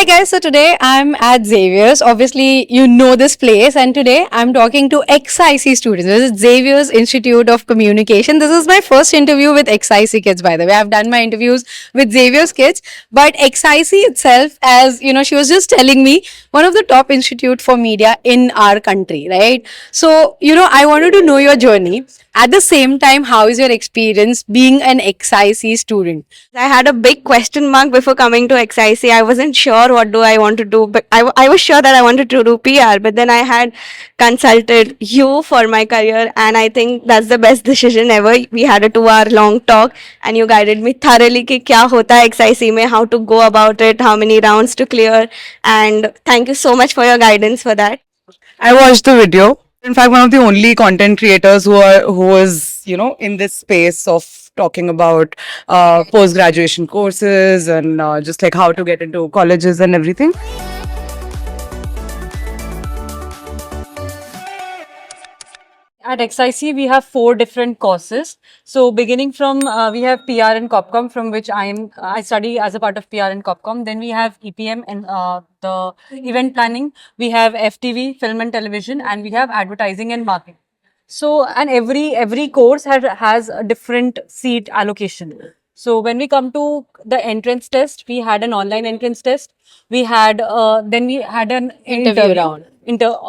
guys, so today I'm at Xavier's. Obviously, you know this place, and today I'm talking to XIC students. This is Xavier's Institute of Communication. This is my first interview with XIC kids, by the way. I've done my interviews with Xavier's kids, but XIC itself, as you know, she was just telling me, one of the top institute for media in our country, right? So, I wanted to know your journey. At the same time, how is your experience being an XIC student? I had a big question mark before coming to XIC. I wasn't sure what do I want to do, but I was sure that I wanted to do PR. But then I had consulted you for my career, and I think that's the best decision ever. We had a 2-hour long talk, and you guided me thoroughly कि क्या होता है XIC में, how to go about it, how many rounds to clear, and thank you so much for your guidance for that. I watched the video. In fact, one of the only content creators who is in this space of talking about post graduation courses and just like how to get into colleges and everything. At XIC, we have 4 different courses. So, beginning from we have PR and Copcom, from which I study as a part of PR and Copcom. Then we have EPM and the event planning. We have FTV, film and television, and we have advertising and marketing. So, and every course has a different seat allocation. So, when we come to the entrance test, we had an online entrance test. We had then we had an Interview round.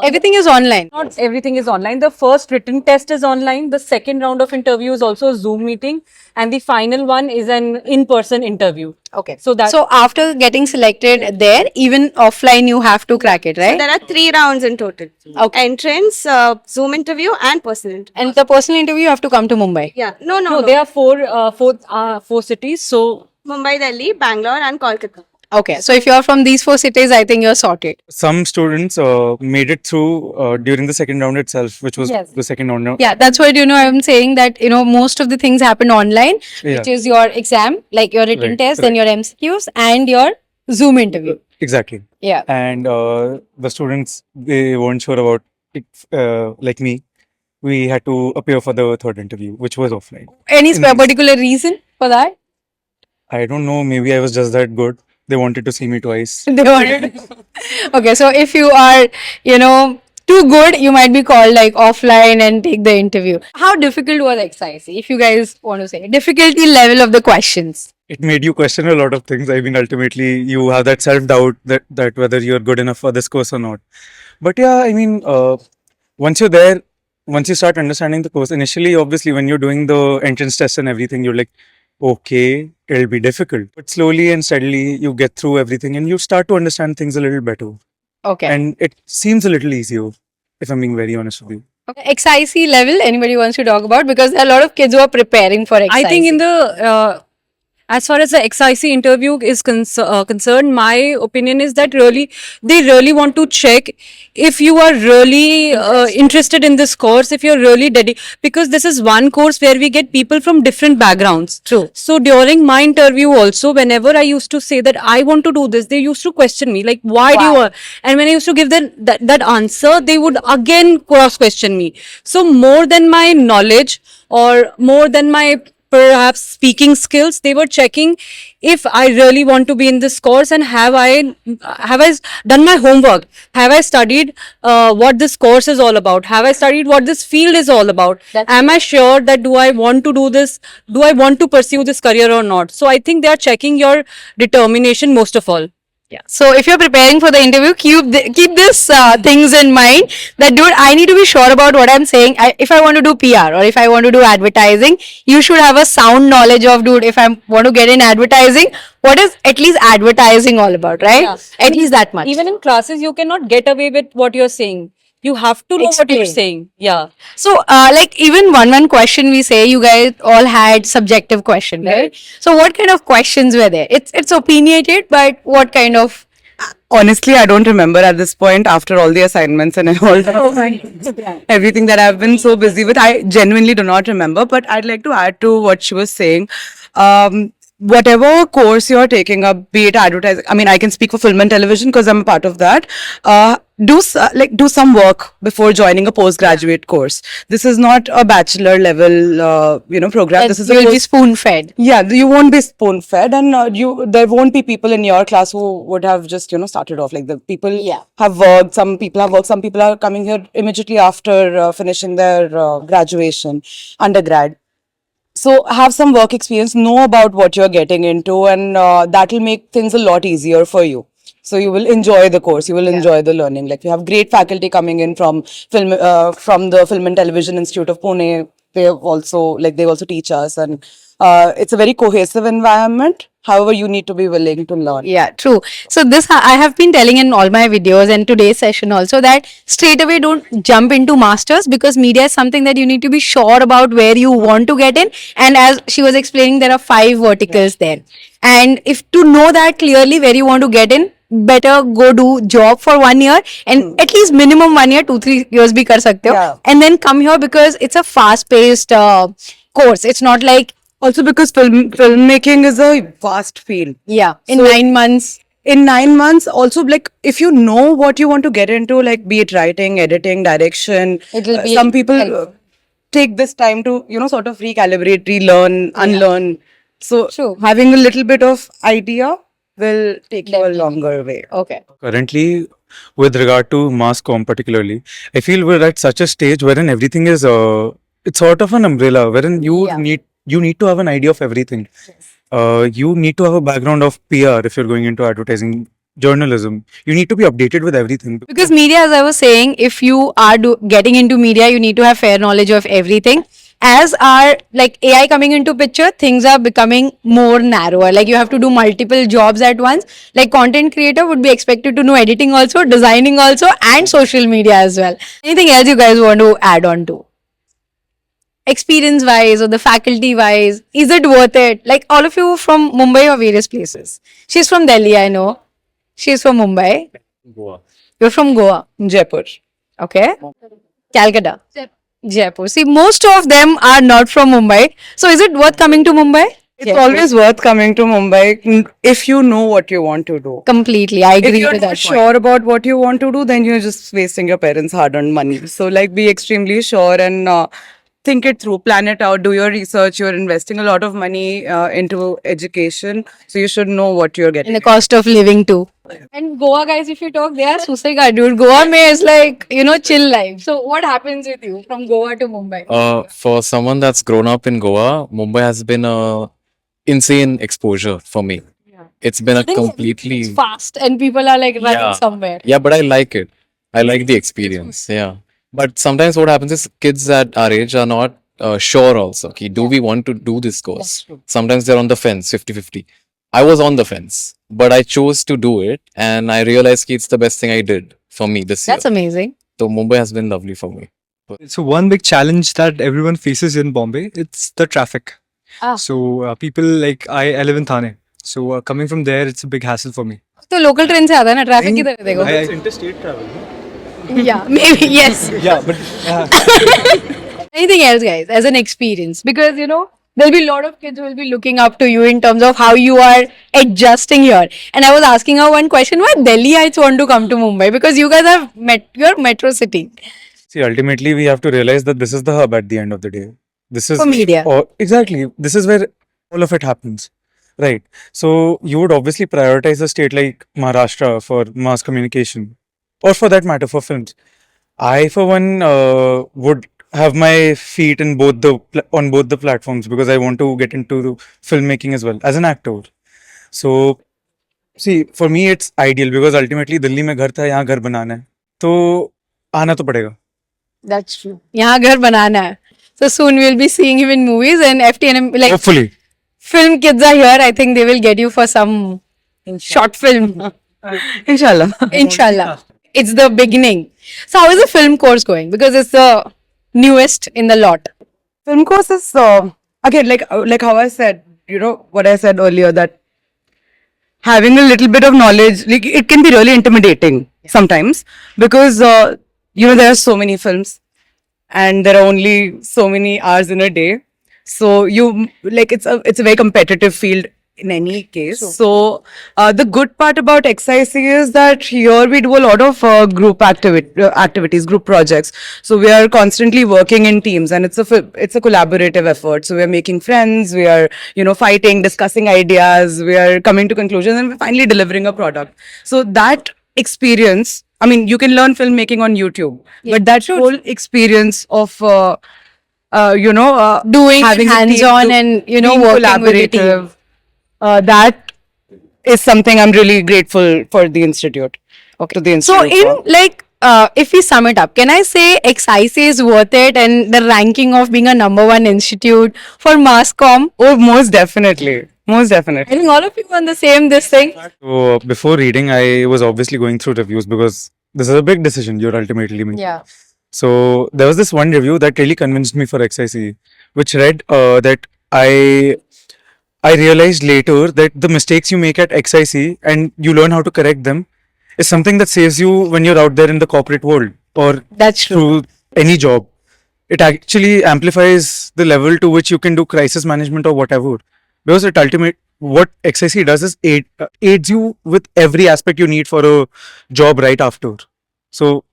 Everything is online. Not everything is online. The first written test is online. The second round of interview is also a Zoom meeting, and the final one is an in-person interview. Okay. So So after getting selected there, even offline, you have to crack it, right? There are 3 rounds in total. Okay. Entrance, Zoom interview, and personal interview. And the personal interview, you have to come to Mumbai. Yeah, no. no, there are four cities. So Mumbai, Delhi, Bangalore, and Kolkata. Okay. So if you're from these 4 cities, I think you're sorted. Some students made it through during the second round itself, which was Yes. the second round. Yeah, that's what, I'm saying that, most of the things happen online, Yeah. which is your exam, like your written Right, test, right. then your MCQs and your Zoom interview. Exactly. Yeah. And the students, they weren't sure about it, like me. We had to appear for the third interview, which was offline. Any In- particular reason for that? I don't know, maybe I was just that good. They wanted to see me twice. They wanted. Okay, so if you are, too good, you might be called like offline and take the interview. How difficult was XIC? If you guys want to say difficulty level of the questions. It made you question a lot of things. I mean, ultimately, you have that self-doubt that whether you're good enough for this course or not. But yeah, I mean, once you're there, once you start understanding the course, initially, obviously, when you're doing the entrance test and everything, you're like, okay, it'll be difficult. But slowly and steadily, you get through everything and you start to understand things a little better. Okay. And it seems a little easier, if I'm being very honest with you. Okay. XIC level, anybody wants to talk about? Because there are a lot of kids who are preparing for XIC. I think in the as far as the XIC interview is concerned, my opinion is that they really want to check if you are really interested in this course, if you're really dedicated, because this is one course where we get people from different backgrounds. True. So during my interview also, whenever I used to say that I want to do this, they used to question me like, why do you want? And when I used to give that answer, they would again cross question me. So more than my knowledge or more than my perhaps speaking skills, they were checking if I really want to be in this course and have I done my homework, have I studied what this course is all about, have I studied what this field is all about, am I sure that do I want to do this, do I want to pursue this career or not. So I think they are checking your determination most of all. Yeah. So if you're preparing for the interview, keep this things in mind that, dude, I need to be sure about what I'm saying. If I want to do PR or if I want to do advertising, you should have a sound knowledge of, dude, if I want to get in advertising, what is at least advertising all about, right? Yeah. At least that much. Even in classes, you cannot get away with what you're saying. You have to know what you're Explain. saying. Yeah. So, like even one question we say, you guys all had subjective question, right? So, what kind of questions were there? It's opinionated, but what kind of? Honestly, I don't remember at this point after all the assignments and all everything that I've been so busy with. I genuinely do not remember, but I'd like to add to what she was saying. whatever course you're taking up, be it advertising, I mean, I can speak for film and television because I'm a part of that. Do some work before joining a postgraduate course. This is not a bachelor level, program. This is You'll a be spoon fed. yeah, you won't be spoon fed, and there won't be people in your class who would have just started off like the people have worked. Some people have worked. Some people are coming here immediately after finishing their graduation, undergrad. So have some work experience, know about what you're getting into, and that will make things a lot easier for you. So you will enjoy the course, you will enjoy the learning. Like we have great faculty coming in from from the Film and Television Institute of Pune. They also teach us, and it's a very cohesive environment. However, you need to be willing to learn. Yeah, true. So this I have been telling in all my videos and today's session also that straight away don't jump into masters, because media is something that you need to be sure about where you want to get in. And as she was explaining, there are 5 verticals there. And if to know that clearly where you want to get in, better go do job for 1 year and at least minimum 1 year, 2-3 years bhi kar sakte ho. Yeah. And then come here, because it's a fast paced course. It's not like Also because filmmaking is a vast field. in So- 9 months. In 9 months, also like if you know what you want to get into, like be it writing, editing, direction, It'll be some people helpful. take this time to sort of recalibrate, relearn, unlearn. So True. having a little bit of idea will take you a Definitely. longer way. Okay. Currently, with regard to mass comm particularly, I feel we're at such a stage wherein everything is it's sort of an umbrella wherein Yeah. you need to have an idea of everything. You need to have a background of PR if you're going into advertising, journalism. You need to be updated with everything. Because media, as I was saying, if you are getting into media, you need to have fair knowledge of everything. As are like AI coming into picture, things are becoming more narrower. Like you have to do multiple jobs at once. Like content creator would be expected to know editing also, designing also, and social media as well. Anything else you guys want to add on to? Experience wise or the faculty wise, is it worth it? Like all of you from Mumbai or various places. She's from Delhi, I know. She's from Mumbai. Goa. You're from Goa. Jaipur. Okay. Calcutta. Jaipur. See, most of them are not from Mumbai. So is it worth coming to Mumbai? It's always worth coming to Mumbai if you know what you want to do. Completely. I If agree you're to not that point. sure about what you want to do, then you're just wasting your parents' hard-earned money. So, like, be extremely sure and think it through, plan it out, do your research. You're investing a lot of money into education, so you should know what you're getting. And the cost of living too. And Goa guys, if you talk, they are susega, dude. Goa mein is like, chill life. So what happens with you from Goa to Mumbai? For someone that's grown up in Goa, Mumbai has been a insane exposure for me. It's been a completely It's fast and people are like running Yeah. somewhere. yeah, but I like it. I like the experience. Yeah, but sometimes what happens is kids at our age are not sure also. Okay, do we want to do this course? Sometimes they're on the fence, 50-50. I was on the fence, but I chose to do it, and I realized it's the best thing I did for me this year. That's amazing. So Mumbai has been lovely for me. So one big challenge that everyone faces in Bombay, it's the traffic. So people like I live in Thane. So coming from there, it's a big hassle for me. तो local train से आता है ना traffic नहीं, किधर है देखो I- Interstate travel. yeah maybe yes Yeah, but anything else guys as an experience, because there'll be a lot of kids who will be looking up to you in terms of how you are adjusting here. And I was asking her one question, why Delhiites want to come to Mumbai, because you guys have your metro city See, ultimately, we have to realize that this is the hub at the end of the day. This is for media. exactly. This is where all of it happens, right? So you would obviously prioritize a state like Maharashtra for mass communication, or for that matter, for films. I, for one, would have my feet in on both the platforms because I want to get into the filmmaking as well as an actor. So, see, for me, it's ideal because ultimately, Delhi में घर था, यहाँ घर बनाना है, तो आना तो पड़ेगा. That's true. यहाँ घर बनाना है. So soon we'll be seeing him in movies, and FTNM, like Hopefully. film kids are here. I think they will get you for some short film. Inshallah. Inshallah. It's the beginning. So how is the film course going? Because it's the newest in the lot. Film course is again like how I said, what I said earlier, that having a little bit of knowledge, like it can be really intimidating sometimes because there are so many films and there are only so many hours in a day. So you like it's a very competitive field in any case. So the good part about XIC is that here we do a lot of group activities, group projects. So we are constantly working in teams, and it's a collaborative effort. So we are making friends, we are fighting, discussing ideas, we are coming to conclusions, and we're finally delivering a product. So that experience, I mean, you can learn filmmaking on YouTube, but that whole experience of Doing having a team, hands-on and, being working with the team. collaborative. That is something I'm really grateful for the institute. Okay. To the institute. So if we sum it up, can I say XIC is worth it and the ranking of being a #1 institute for mass comm? Oh, most definitely. Most I definitely. think all of you on the same this thing. So before reading, I was obviously going through reviews because this is a big decision you're ultimately making. Yeah. So there was this one review that really convinced me for XIC, which read that I realized later that the mistakes you make at XIC and you learn how to correct them is something that saves you when you're out there in the corporate world or That's true. through any job. It actually amplifies the level to which you can do crisis management or whatever. Because what XIC does is aids you with every aspect you need for a job right after. So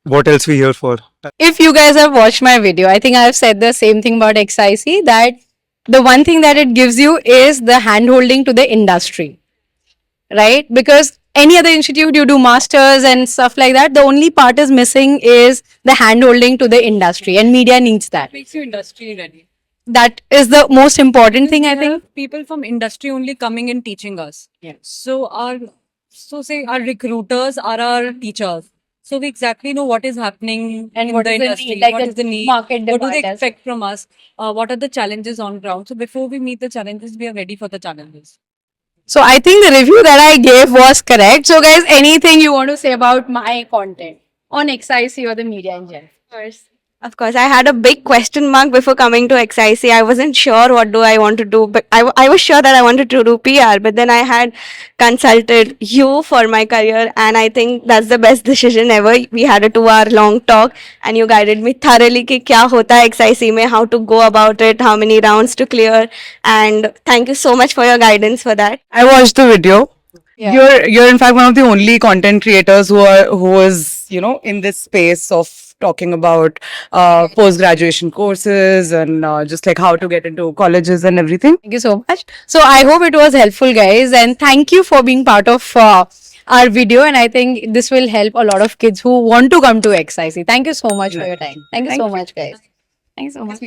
what else we here for? If you guys have watched my video, I think I've said the same thing about XIC, that the one thing that it gives you is the hand holding to the industry, right? Because any other institute, you do masters and stuff like that, the only part is missing is the hand holding to the industry, and media needs that. Makes you industry ready. That is the most important thing, I We think. have people from industry only coming and teaching us. Yeah. So say our recruiters are our teachers. So we exactly know what is happening And in what the is the industry, need, like what the is the need, market what do they demand as- expect from us, what are the challenges on ground. So before we meet the challenges, we are ready for the challenges. So I think the review that I gave was correct. So guys, anything you want to say about my content on XIC or the media in general? Of course, I had a big question mark before coming to XIC. I wasn't sure what do I want to do, but I was sure that I wanted to do PR. But then I had consulted you for my career, and I think that's the best decision ever. We had a 2-hour long talk, and you guided me thoroughly कि क्या होता है XIC में, how to go about it, how many rounds to clear, and thank you so much for your guidance for that. I watched the video. Yeah. You're in fact one of the only content creators who is in this space of talking about post graduation courses and just like how to get into colleges and everything. Thank you so much. So I hope it was helpful, guys, and thank you for being part of our video. And I think this will help a lot of kids who want to come to XIC. Thank you so much for your time. Thank you so much, guys. Thank you so much.